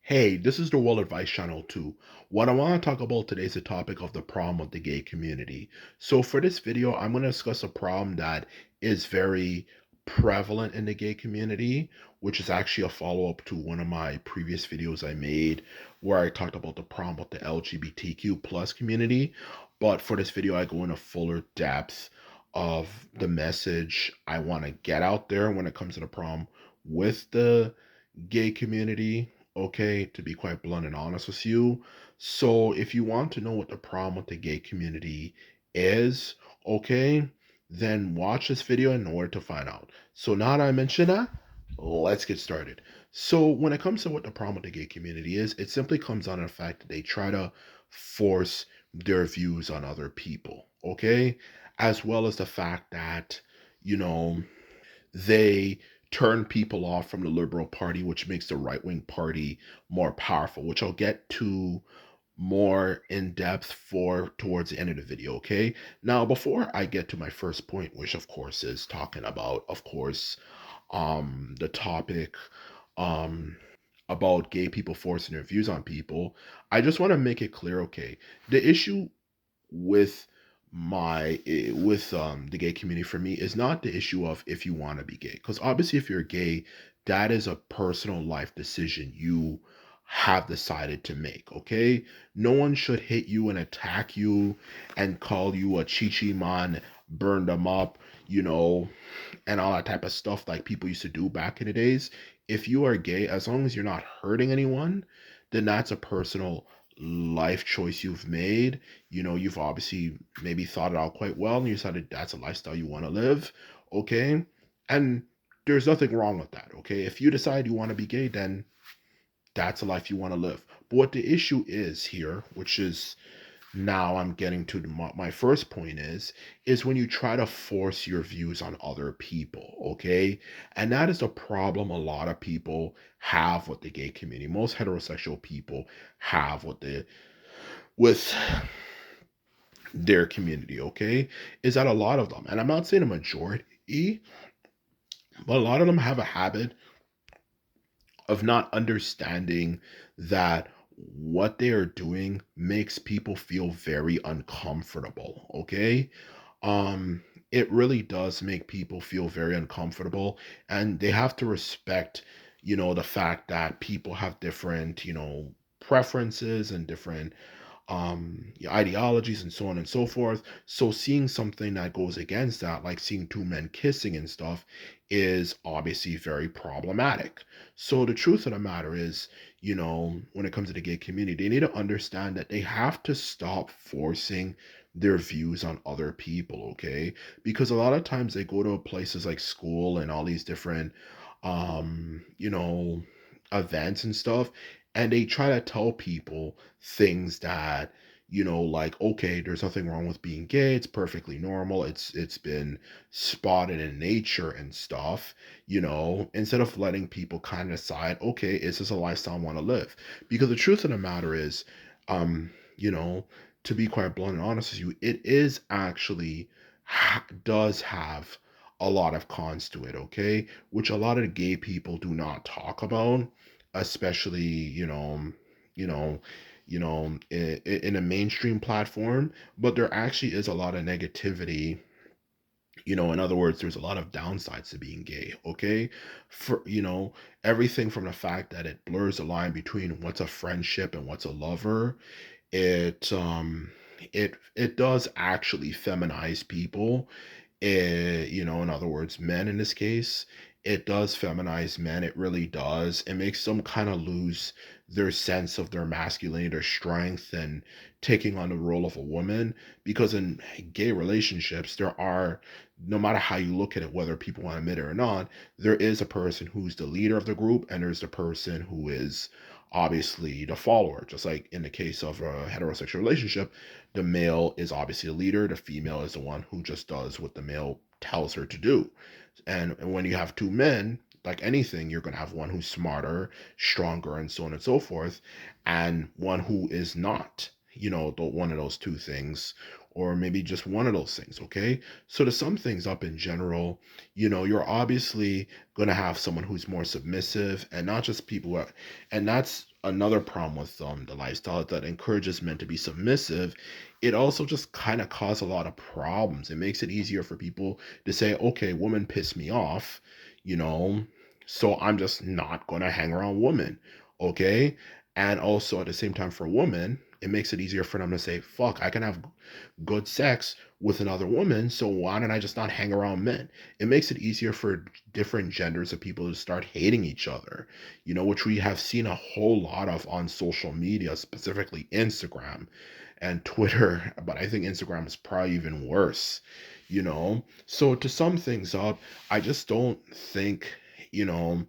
Hey, this is the World Advice Channel too. What I want to talk about today is the topic of the problem of the gay community. So for this video, I'm going to discuss a problem that is very prevalent in the gay community, which is actually a follow-up to one of my previous videos I made where I talked about the problem with the LGBTQ plus community. But for this video, I go into fuller depth of the message I want to get out there when it comes to the problem with the gay community, okay, to be quite blunt and honest with you. So, if you want to know what the problem with the gay community is, okay, then watch this video in order to find out. So, now that I mentioned that, let's get started. So, when it comes to what the problem with the gay community is, it simply comes down to the fact that they try to force their views on other people, okay, as well as the fact that, you know, they turn people off from the Liberal Party, which makes the right wing party more powerful, which I'll get to more in depth for towards the end of the video. Okay. Now, before I get to my first point, which of course is talking about, of course, the topic, um, about gay people forcing their views on people, I just want to make it clear, okay, the issue with the gay community for me is not the issue of if you want to be gay, because obviously if you're gay, that is a personal life decision you have decided to make. Okay, no one should hit you and attack you and call you a chichi man, burn them up, you know, and all that type of stuff like people used to do back in the days. If you are gay, as long as you're not hurting anyone, then that's a personal life choice you've made. You know, you've obviously maybe thought it out quite well and you decided that's a lifestyle you want to live. Okay. And there's nothing wrong with that. Okay. If you decide you want to be gay, then that's a life you want to live. But what the issue is here, which is now I'm getting to my first point is when you try to force your views on other people, okay? And that is a problem a lot of people have with the gay community. Most heterosexual people have with their community, okay? Is that a lot of them, and I'm not saying a majority, but a lot of them have a habit of not understanding that what they are doing makes people feel very uncomfortable, okay? um it really does make people feel very uncomfortable, and they have to respect, the fact that people have different, preferences and different ideologies and so on and so forth. So seeing something that goes against that, like seeing two men kissing and stuff, is obviously very problematic. So the truth of the matter is, when it comes to the gay community, they need to understand that they have to stop forcing their views on other people, okay? Because a lot of times they go to places like school and all these different um, you know, events and stuff, and they try to tell people things that, like, okay, there's nothing wrong with being gay, it's perfectly normal, it's been spotted in nature and stuff, instead of letting people kind of decide, okay, is this a lifestyle I want to live? Because the truth of the matter is, um you know to be quite blunt and honest with you, it is actually does have a lot of cons to it, okay? Which a lot of the gay people do not talk about, especially, you know, in a mainstream platform. But there actually is a lot of negativity. In other words, there's a lot of downsides to being gay, okay? For, everything from the fact that it blurs the line between what's a friendship and what's a lover. It does actually feminize people. In other words, men in this case, it does feminize men. It really does. It makes them kind of lose their sense of their masculinity, their strength, and taking on the role of a woman. Because in gay relationships, there are, no matter how you look at it, whether people want to admit it or not, there is a person who's the leader of the group, and there's the person who is obviously the follower. Just like in the case of a heterosexual relationship, the male is obviously the leader, the female is the one who just does what the male tells her to do. And when you have two men, like anything, you're going to have one who's smarter, stronger, and so on and so forth, and one who is not, one of those two things, or maybe just one of those things, okay? So to sum things up in general, you're obviously going to have someone who's more submissive, and not just people and that's another problem with the lifestyle that encourages men to be submissive. It also just kind of causes a lot of problems. It makes it easier for people to say, okay, women piss me off, you know, so I'm just not going to hang around women. Okay. And also at the same time, for women, it makes it easier for them to say, fuck, I can have good sex with another woman, so why don't I just not hang around men? It makes it easier for different genders of people to start hating each other, which we have seen a whole lot of on social media, specifically Instagram and Twitter, but I think Instagram is probably even worse. So to sum things up, I just don't think, you know,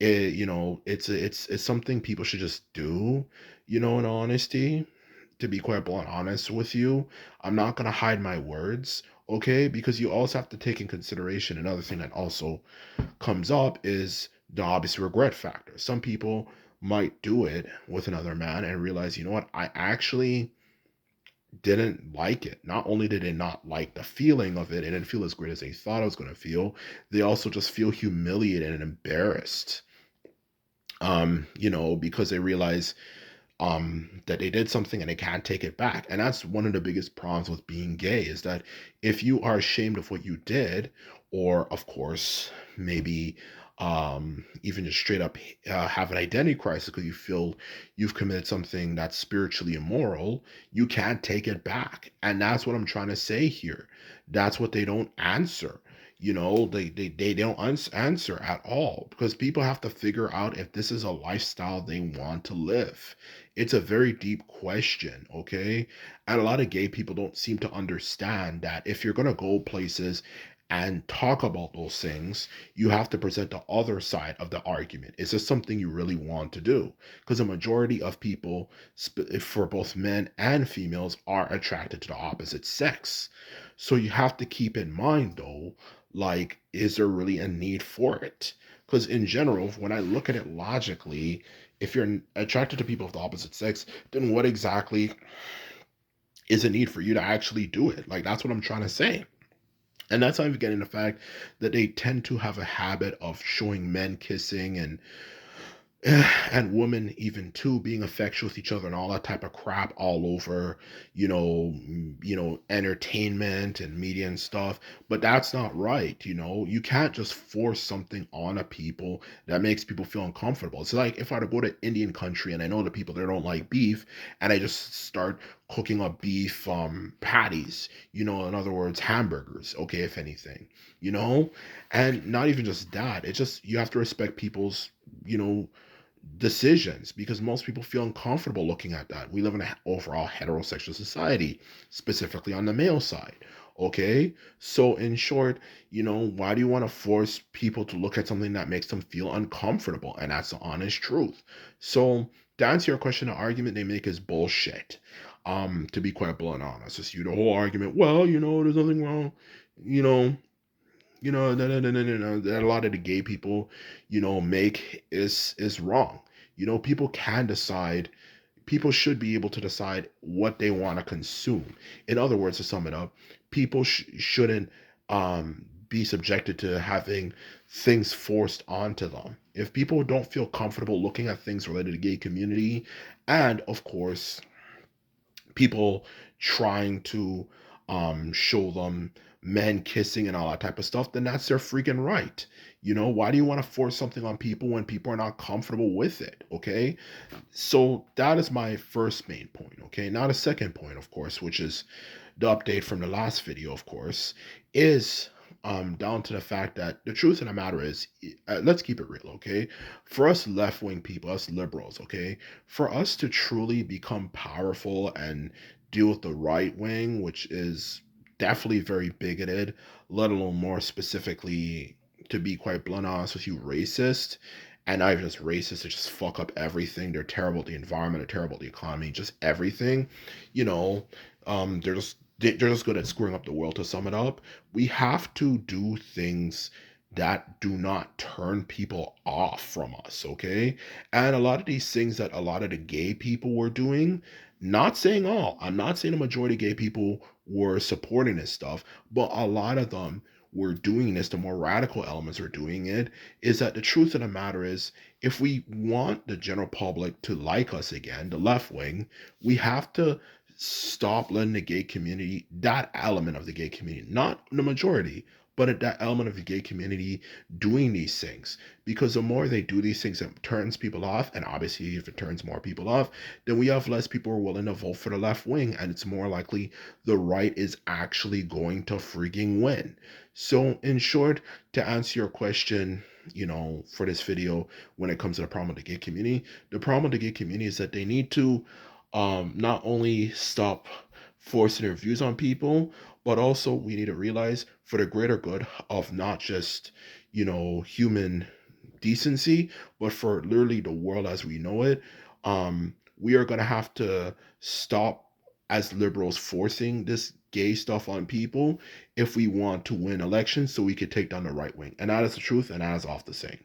it's something people should just do, in honesty. To be quite blunt honest with you, I'm not gonna hide my words, okay? Because you also have to take in consideration another thing that also comes up is the obvious regret factor. Some people might do it with another man and realize, you know what, I actually didn't like it. Not only did they not like the feeling of it, it didn't feel as great as they thought it was gonna feel, they also just feel humiliated and embarrassed. Because they realize that they did something and they can't take it back. And that's one of the biggest problems with being gay is that if you are ashamed of what you did, or of course, maybe even just straight up have an identity crisis because you feel you've committed something that's spiritually immoral, you can't take it back. And that's what I'm trying to say here. That's what they don't answer. They don't answer at all because people have to figure out if this is a lifestyle they want to live. It's a very deep question, okay? And a lot of gay people don't seem to understand that if you're going to go places and talk about those things, you have to present the other side of the argument. Is this something you really want to do? Because a majority of people, for both men and females, are attracted to the opposite sex. So you have to keep in mind, though, like, is there really a need for it? Because in general, when I look at it logically, if you're attracted to people of the opposite sex, then what exactly is a need for you to actually do it? Like, that's what I'm trying to say. And that's not even getting the fact that they tend to have a habit of showing men kissing and women even too being affectionate with each other and all that type of crap all over entertainment and media and stuff. But that's not right. You can't just force something on a people that makes people feel uncomfortable. It's like if I were to go to Indian country and I know the people there don't like beef, and I just start cooking up beef patties, in other words, hamburgers, okay, if anything, and not even just that, it's just you have to respect people's you know decisions because most people feel uncomfortable looking at that. We live in an overall heterosexual society, specifically on the male side. Okay. So, in short, why do you want to force people to look at something that makes them feel uncomfortable? And that's the honest truth. So, to answer your question, the argument they make is bullshit. To be quite blunt and honest, it's the whole argument, well, there's nothing wrong, you know, no, that a lot of the gay people, make is wrong. People can decide. People should be able to decide what they want to consume. In other words, to sum it up, people shouldn't be subjected to having things forced onto them. If people don't feel comfortable looking at things related to the gay community, and of course people trying to show them men kissing and all that type of stuff, then that's their freaking right. Why do you want to force something on people when people are not comfortable with it? Okay. So that is my first main point. Okay. Now, the second point, of course, which is the update from the last video, of course, is down to the fact that the truth of the matter is, let's keep it real, okay? For us left wing people, us liberals, okay, for us to truly become powerful and deal with the right wing, which is definitely very bigoted, let alone more specifically, to be quite blunt honest with you, racist. And not even just racist, they just fuck up everything. They're terrible at the environment, they're terrible at the economy, just everything. You know, they're just good at screwing up the world. To sum it up, we have to do things that do not turn people off from us, okay? And a lot of these things that a lot of the gay people were doing, not saying all, I'm not saying the majority of gay people were supporting this stuff, but a lot of them we're doing this, the more radical elements are doing it, is that the truth of the matter is, if we want the general public to like us again, the left wing, we have to stop letting the gay community, that element of the gay community, not the majority, but at that element of the gay community doing these things. Because the more they do these things, it turns people off. And obviously, if it turns more people off, then we have less people who are willing to vote for the left wing. And it's more likely the right is actually going to freaking win. So, in short, to answer your question, for this video, when it comes to the problem with the gay community, the problem with the gay community is that they need to not only stop forcing their views on people, but also we need to realize for the greater good of not just, human decency, but for literally the world as we know it, we are going to have to stop as liberals forcing this gay stuff on people if we want to win elections so we could take down the right wing. And that is the truth, and that is off the saying.